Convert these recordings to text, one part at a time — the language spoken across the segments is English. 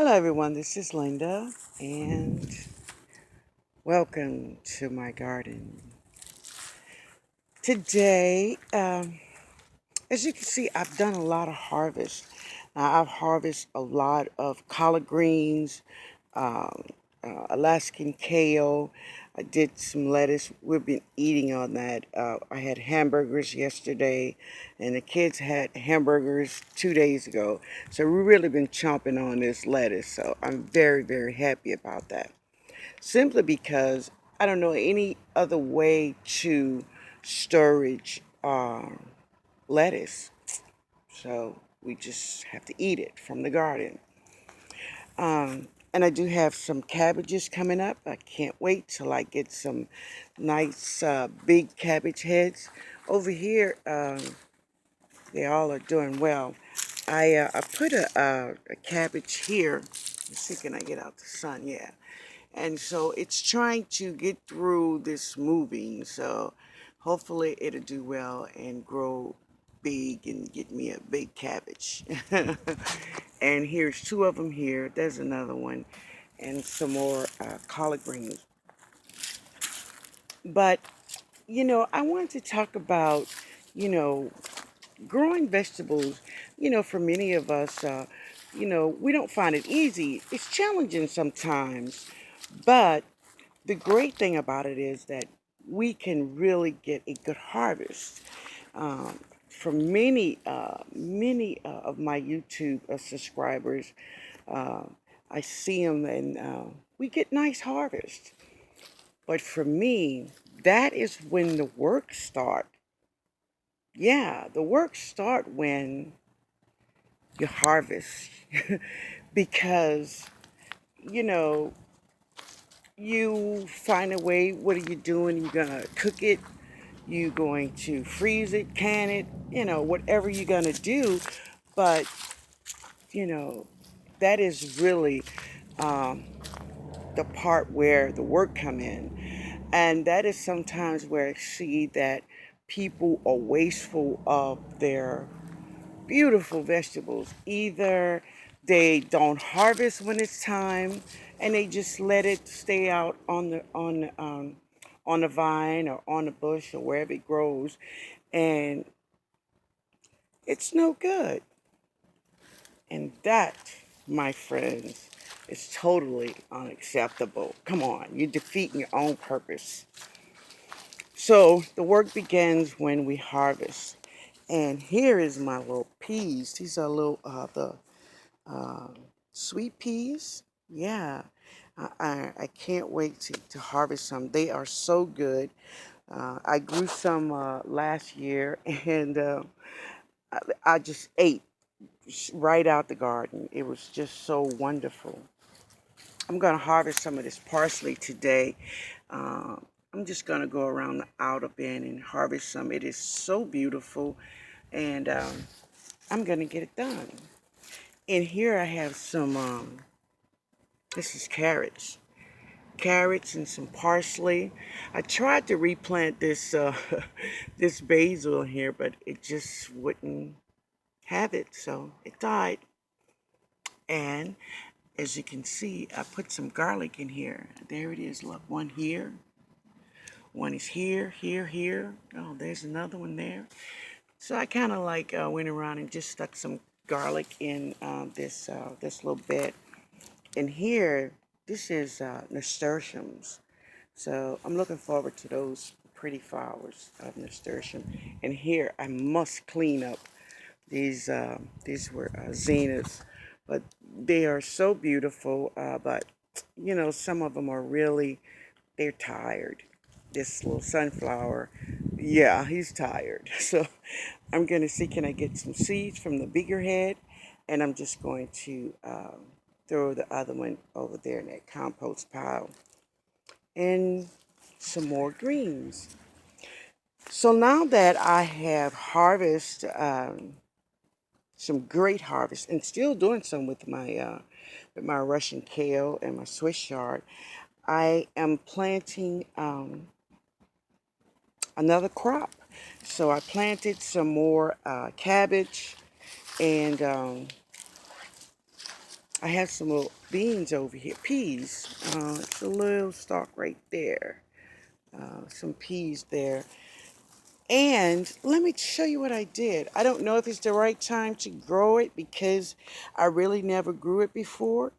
Hello, everyone. This is Linda, and welcome to my garden. Today, as you can see, I've done a lot of harvest. Now, I've harvested a lot of collard greens, um, Alaskan kale. I did some lettuce. We've been eating on that. I had hamburgers yesterday, and the kids had hamburgers 2 days ago. So we've really been chomping on this lettuce. So I'm very, very happy about that. Simply because I don't know any other way to storage lettuce. So we just have to eat it from the garden. And I do have some cabbages coming up. I can't wait till I get some nice big cabbage heads. Over here, they all are doing well. I put a cabbage here. Let's see, can I get out the sun? Yeah. And so it's trying to get through this moving. So hopefully it'll do well and grow big and get me a big cabbage. And here's two of them here. There's another one and some more collard greens. But, I wanted to talk about, you know, growing vegetables. For many of us, we don't find it easy. It's challenging sometimes. But the great thing about it is that we can really get a good harvest. From many of my YouTube subscribers, uh, I see them and we get nice harvest. But for me, that is when the work start. Yeah, the work start when you harvest because you know you find a way. What are you doing? You're gonna cook it, you going to freeze it, can it, whatever you're gonna do. But you know that is really um, the part where the work come in, and that is sometimes where I see that people are wasteful of their beautiful vegetables. Either they don't harvest when it's time, and they just let it stay out on the vine or on the bush or wherever it grows, and it's no good. And that, my friends, is totally unacceptable. Come on, you're defeating your own purpose. So the work begins when we harvest. And here is my little peas. These are little the um, sweet peas. Yeah, I can't wait to harvest some. They are so good. I grew some last year, and I just ate right out the garden. It was just so wonderful. I'm going to harvest some of this parsley today. I'm just going to go around the outer bin and harvest some. It is so beautiful, and I'm going to get it done. And here I have some, this is carrots and some parsley. I tried to replant this this basil here, but it just wouldn't have it, so it died. And as you can see, I put some garlic in here. There it is. Look, one here, one is here, here, here. Oh, there's another one there. So I kind of like went around and just stuck some garlic in this little bit. And here, this is nasturtiums. So I'm looking forward to those pretty flowers of nasturtium. And here I must clean up these were zeniths, but they are so beautiful. But some of them are really they're tired. This little sunflower, yeah, he's tired. So I'm gonna see can I get some seeds from the bigger head, and I'm just going to throw the other one over there in that compost pile, and some more greens. So now that I have harvested some great harvest and still doing some with my Russian kale and my Swiss chard, I am planting another crop. So I planted some more cabbage and I have some little beans over here, peas. It's a little stalk right there. Some peas there. And let me show you what I did. I don't know if it's the right time to grow it because I really never grew it before.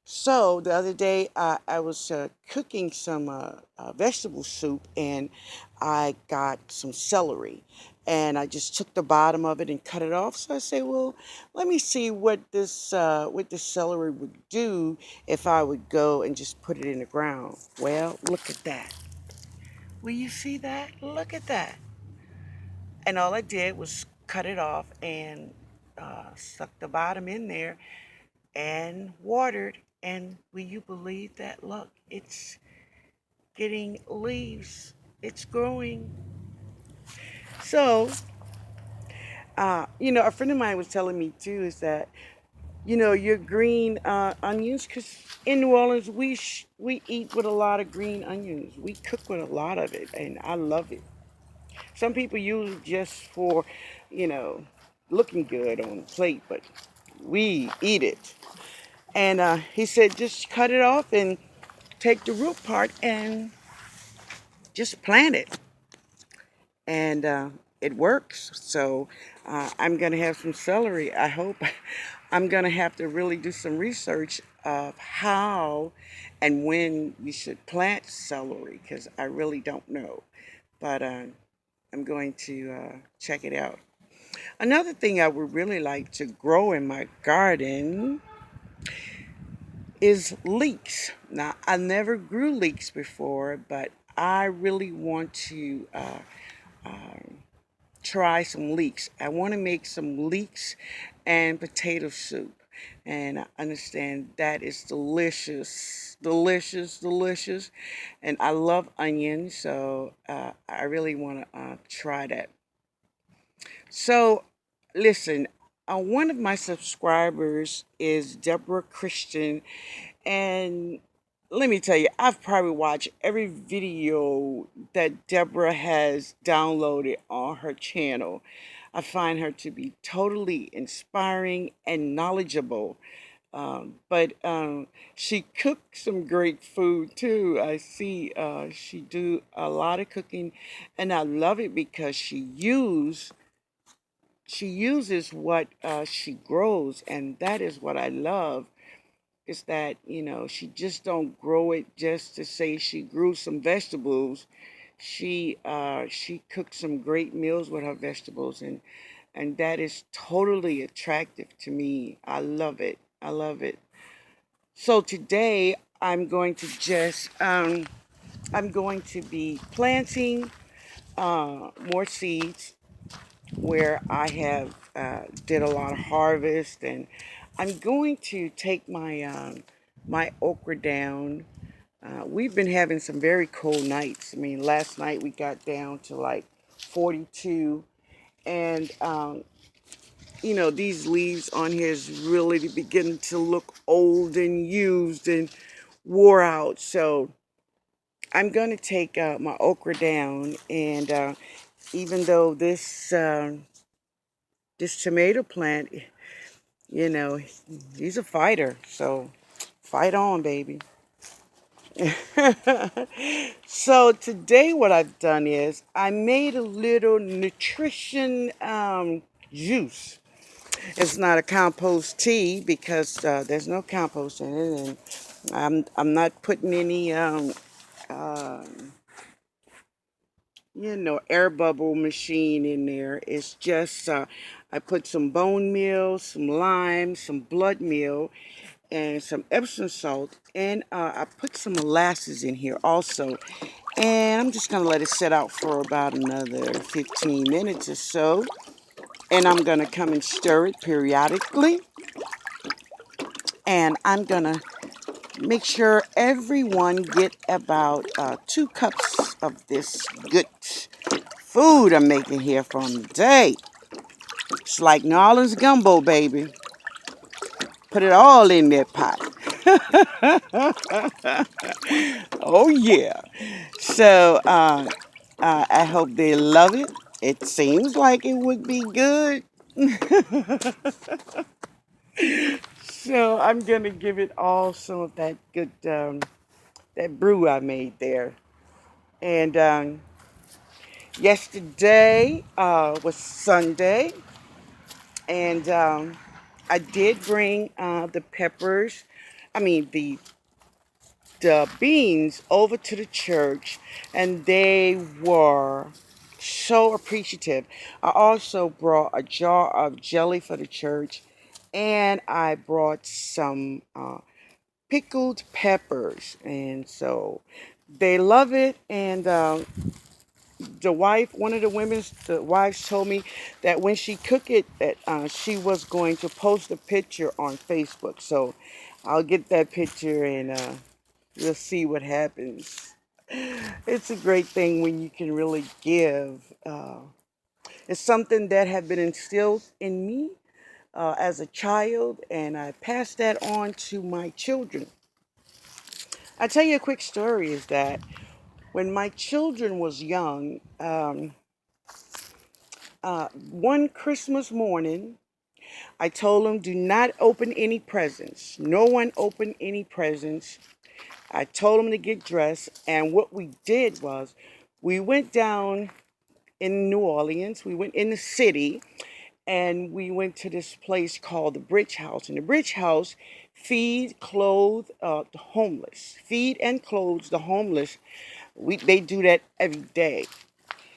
So the other day, I was cooking some vegetable soup, and I got some celery, and I just took the bottom of it and cut it off. So I say, well, let me see what this celery would do if I would go and just put it in the ground. Well, look at that. Will you see that? Look at that. And all I did was cut it off and stuck the bottom in there and watered. And will you believe that? Look, it's getting leaves. It's growing. So, a friend of mine was telling me too is that, your green onions, because in New Orleans we eat with a lot of green onions. We cook with a lot of it, and I love it. Some people use it just for, you know, looking good on the plate, but we eat it. And he said, just cut it off and take the root part and just plant it. And it works. So I'm going to have some celery. I hope I'm going to have to really do some research of how and when you should plant celery because I really don't know. But I'm going to check it out. Another thing I would really like to grow in my garden is leeks. Now, I never grew leeks before, but I really want to try some leeks. I want to make some leeks and potato soup. And I understand that is delicious, delicious, delicious. And I love onions, so I really want to try that. So, listen, one of my subscribers is Deborah Christian, and let me tell you, I've probably watched every video that Deborah has downloaded on her channel. I find her to be totally inspiring and knowledgeable. But she cooks some great food too. I see she do a lot of cooking, and I love it because she uses what she grows, and that is what I love. Is that she just don't grow it just to say she grew some vegetables. She cooks some great meals with her vegetables, and that is totally attractive to me. I love it. I love it. So today I'm going to be planting more seeds where I have did a lot of harvest, and I'm going to take my okra down. We've been having some very cold nights. I mean, last night we got down to like 42, and these leaves on here is really beginning to look old and used and wore out. So I'm going to take my okra down, and even though this tomato plant, you know, he's a fighter. So fight on, baby. So today what I've done is I made a little nutrition juice. It's not a compost tea because there's no compost in it, and I'm not putting any uh, air bubble machine in there. It's just I put some bone meal, some lime, some blood meal, and some Epsom salt, and I put some molasses in here also. And I'm just gonna let it set out for about another 15 minutes or so. And I'm gonna come and stir it periodically. And I'm gonna make sure everyone get about 2 cups of this good food I'm making here from the day. It's like New Orleans gumbo, baby. Put it all in that pot. Oh yeah. So I hope they love it. It seems like it would be good. So I'm gonna give it all some of that good that brew I made there. And yesterday was Sunday, and I did bring the peppers. I mean the beans over to the church, and they were so appreciative. I also brought a jar of jelly for the church, and I brought some pickled peppers, and so they love it. And the wife, one of the wives told me that when she cooked it, that she was going to post a picture on Facebook. So I'll get that picture and we'll see what happens. It's a great thing when you can really give. It's something that had been instilled in me as a child, and I passed that on to my children. I tell you a quick story is that when my children was young, one Christmas morning, I told them, do not open any presents. No one open any presents. I told them to get dressed, and what we did was we went down in New Orleans, we went in the city, and we went to this place called the Bridge House. And the Bridge House the homeless, feed and clothe the homeless. They do that every day.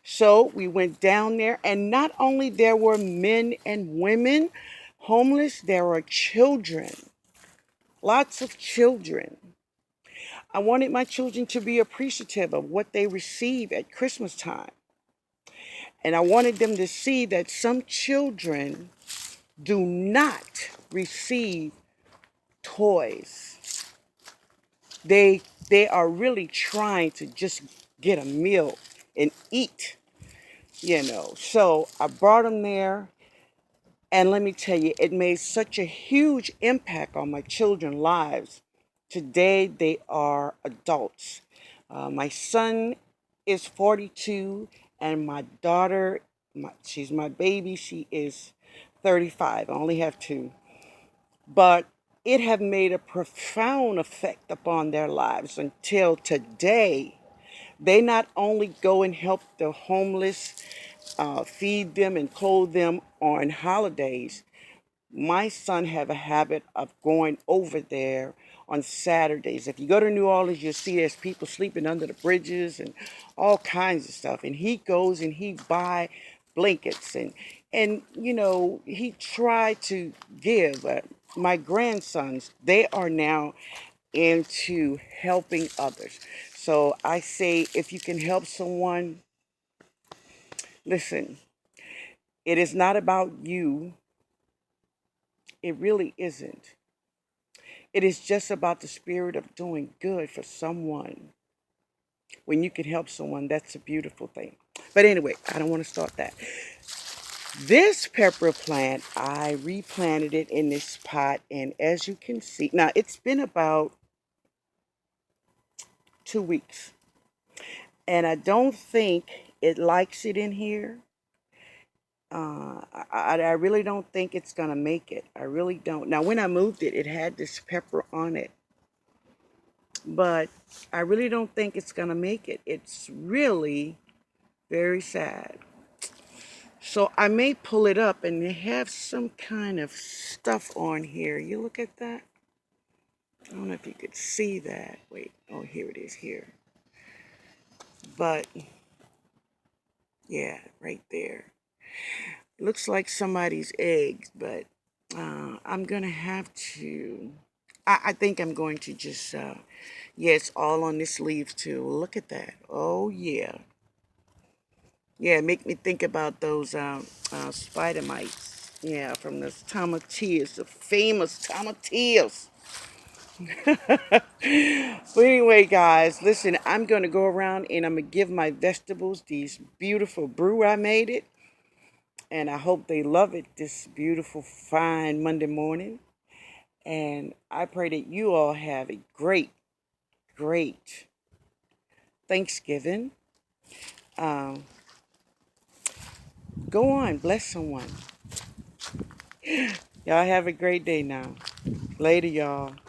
So we went down there, and not only there were men and women homeless, there were children, lots of children. I wanted my children to be appreciative of what they receive at Christmas time. And I wanted them to see that some children do not receive toys. They they are really trying to just get a meal and eat, you know. So I brought them there, and let me tell you, it made such a huge impact on my children's lives. Today they are adults. My son is 42, and my daughter, she's my baby, she is 35. I only have two. But it have made a profound effect upon their lives until today. They not only go and help the homeless, feed them and clothe them on holidays. My son have a habit of going over there on Saturdays. If you go to New Orleans, you'll see there's people sleeping under the bridges and all kinds of stuff. And he goes and he buy blankets and you know he tried to give. My grandsons, they are now into helping others. So I say, if you can help someone, listen. It is not about you. It really isn't. It is just about the spirit of doing good for someone. When you can help someone, that's a beautiful thing. But anyway, I don't want to start that. This pepper plant, I replanted it in this pot, and as you can see, now it's been about 2 weeks, and I don't think it likes it in here. I really don't think it's gonna make it. I really don't. Now, when I moved it, it had this pepper on it, but I really don't think it's gonna make it. It's really very sad. So I may pull it up, and they have some kind of stuff on here. You look at that. I don't know if you could see that. Wait. Oh, here it is here. But yeah, right there. Looks like somebody's eggs, but I'm gonna have to. I think I'm going to just. Yeah, it's all on this leaf too. Look at that. Oh yeah. Yeah, make me think about those spider mites. Yeah, from the tomatillos, the famous tomatillos. But anyway, guys, listen, I'm going to go around and I'm going to give my vegetables these beautiful brew I made it. And I hope they love it this beautiful, fine Monday morning. And I pray that you all have a great, great Thanksgiving. Um, Go on, bless someone. Y'all have a great day now. Later, y'all.